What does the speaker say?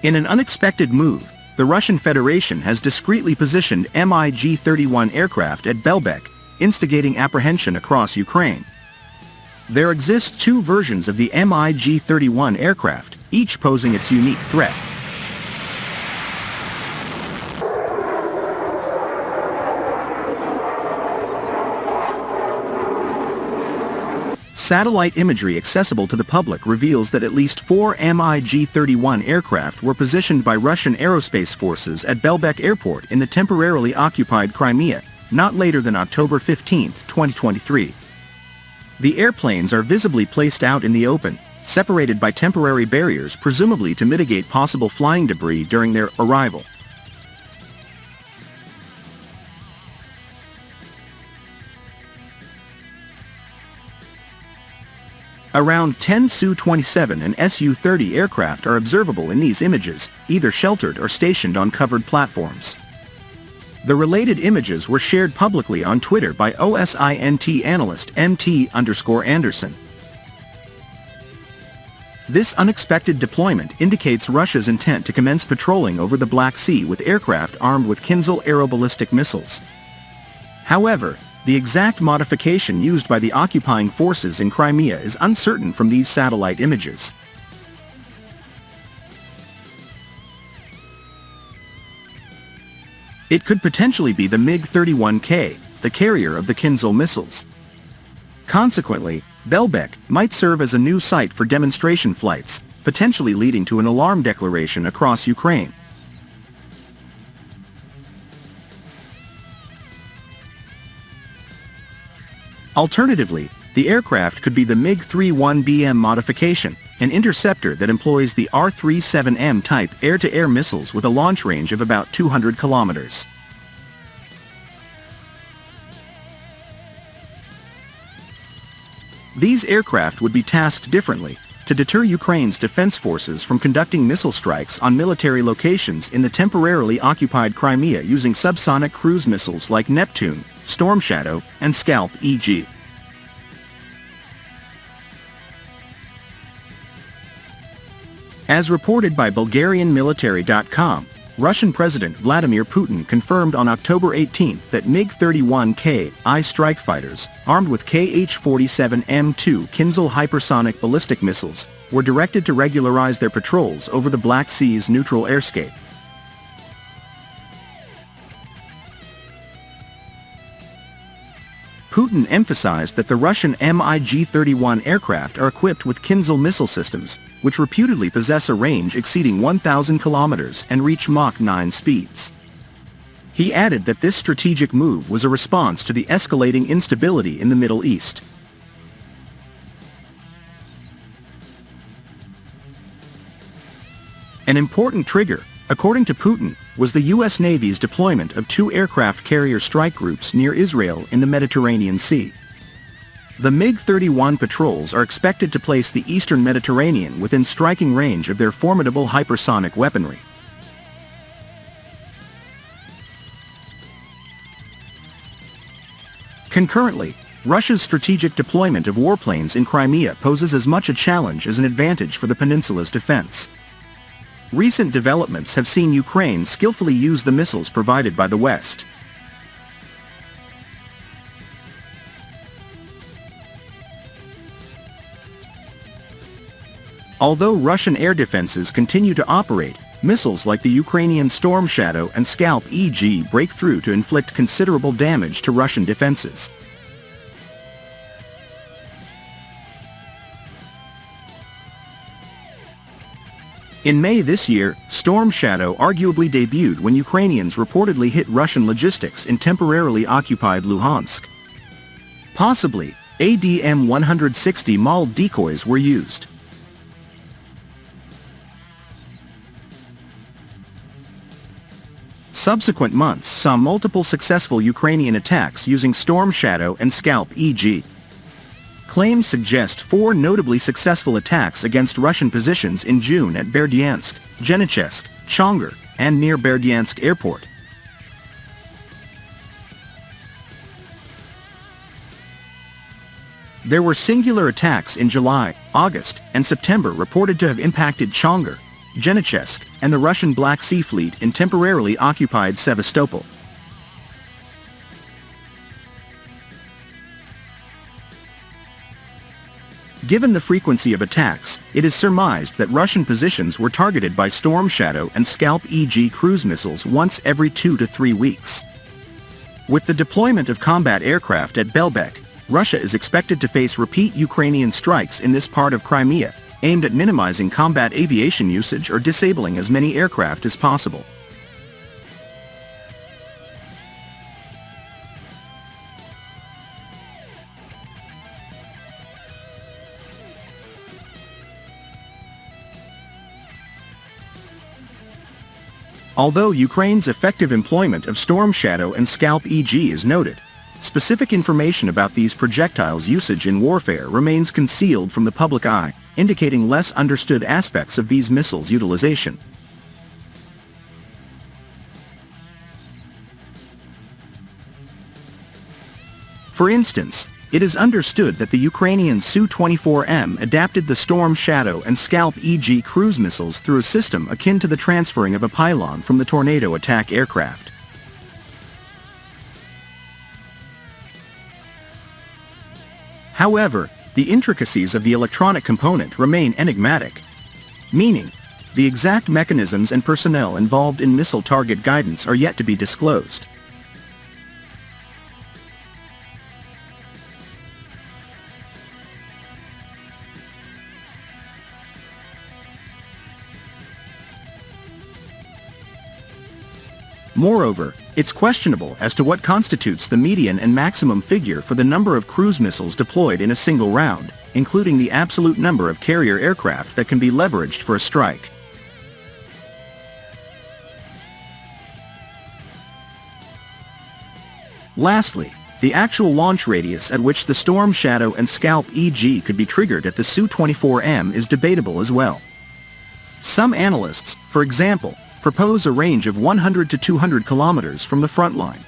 In an unexpected move, the Russian Federation has discreetly positioned MiG-31 aircraft at Belbek, instigating apprehension across Ukraine. There exist two versions of the MiG-31 aircraft, each posing its unique threat. Satellite imagery accessible to the public reveals that at least 4 MiG-31 aircraft were positioned by Russian aerospace forces at Belbek Airport in the temporarily occupied Crimea, not later than October 15, 2023. The airplanes are visibly placed out in the open, separated by temporary barriers presumably to mitigate possible flying debris during their arrival. Around 10 Su-27 and Su-30 aircraft are observable in these images, either sheltered or stationed on covered platforms. The related images were shared publicly on Twitter by OSINT analyst MT_Anderson. This unexpected deployment indicates Russia's intent to commence patrolling over the Black Sea with aircraft armed with Kinzhal aeroballistic missiles. However, the exact modification used by the occupying forces in Crimea is uncertain from these satellite images. It could potentially be the MiG-31K, the carrier of the Kinzhal missiles. Consequently, Belbek might serve as a new site for demonstration flights, potentially leading to an alarm declaration across Ukraine. Alternatively, the aircraft could be the MiG-31BM modification, an interceptor that employs the R-37M type air-to-air missiles with a launch range of about 200 kilometers. These aircraft would be tasked differently, to deter Ukraine's defense forces from conducting missile strikes on military locations in the temporarily occupied Crimea using subsonic cruise missiles like Neptune, Storm Shadow, and Scalp EG. As reported by BulgarianMilitary.com, Russian President Vladimir Putin confirmed on October 18 that MiG-31K strike fighters, armed with Kh-47M2 Kinzhal hypersonic ballistic missiles, were directed to regularize their patrols over the Black Sea's neutral airscape. Putin emphasized that the Russian MiG-31 aircraft are equipped with Kinzhal missile systems, which reputedly possess a range exceeding 1,000 kilometers and reach Mach 9 speeds. He added that this strategic move was a response to the escalating instability in the Middle East. An important trigger, according to Putin, was the U.S. Navy's deployment of 2 aircraft carrier strike groups near Israel in the Mediterranean Sea. The MiG-31 patrols are expected to place the eastern Mediterranean within striking range of their formidable hypersonic weaponry. Concurrently, Russia's strategic deployment of warplanes in Crimea poses as much a challenge as an advantage for the peninsula's defense. Recent developments have seen Ukraine skillfully use the missiles provided by the West. Although Russian air defenses continue to operate, missiles like the Ukrainian Storm Shadow and Scalp EG break through to inflict considerable damage to Russian defenses. In May this year, Storm Shadow arguably debuted when Ukrainians reportedly hit Russian logistics in temporarily occupied Luhansk. Possibly, ADM-160 MAL decoys were used. Subsequent months saw multiple successful Ukrainian attacks using Storm Shadow and Scalp EG. Claims suggest 4 notably successful attacks against Russian positions in June at Berdyansk, Genichesk, Chongar, and near Berdyansk Airport. There were singular attacks in July, August, and September reported to have impacted Chongar, Genechesk, and the Russian Black Sea Fleet in temporarily occupied Sevastopol. Given the frequency of attacks, it is surmised that Russian positions were targeted by Storm Shadow and Scalp EG cruise missiles once every 2 to 3 weeks. With the deployment of combat aircraft at Belbek, Russia is expected to face repeat Ukrainian strikes in this part of Crimea, aimed at minimizing combat aviation usage or disabling as many aircraft as possible. Although Ukraine's effective employment of Storm Shadow and Scalp EG is noted, specific information about these projectiles' usage in warfare remains concealed from the public eye, indicating less understood aspects of these missiles' utilization. For instance, it is understood that the Ukrainian Su-24M adapted the Storm Shadow and Scalp EG cruise missiles through a system akin to the transferring of a pylon from the Tornado attack aircraft. However, the intricacies of the electronic component remain enigmatic, meaning the exact mechanisms and personnel involved in missile target guidance are yet to be disclosed. Moreover, it's questionable as to what constitutes the median and maximum figure for the number of cruise missiles deployed in a single round, including the absolute number of carrier aircraft that can be leveraged for a strike. Lastly, the actual launch radius at which the Storm Shadow and Scalp EG could be triggered at the Su-24M is debatable as well. Some analysts, for example, propose a range of 100 to 200 kilometers from the front line.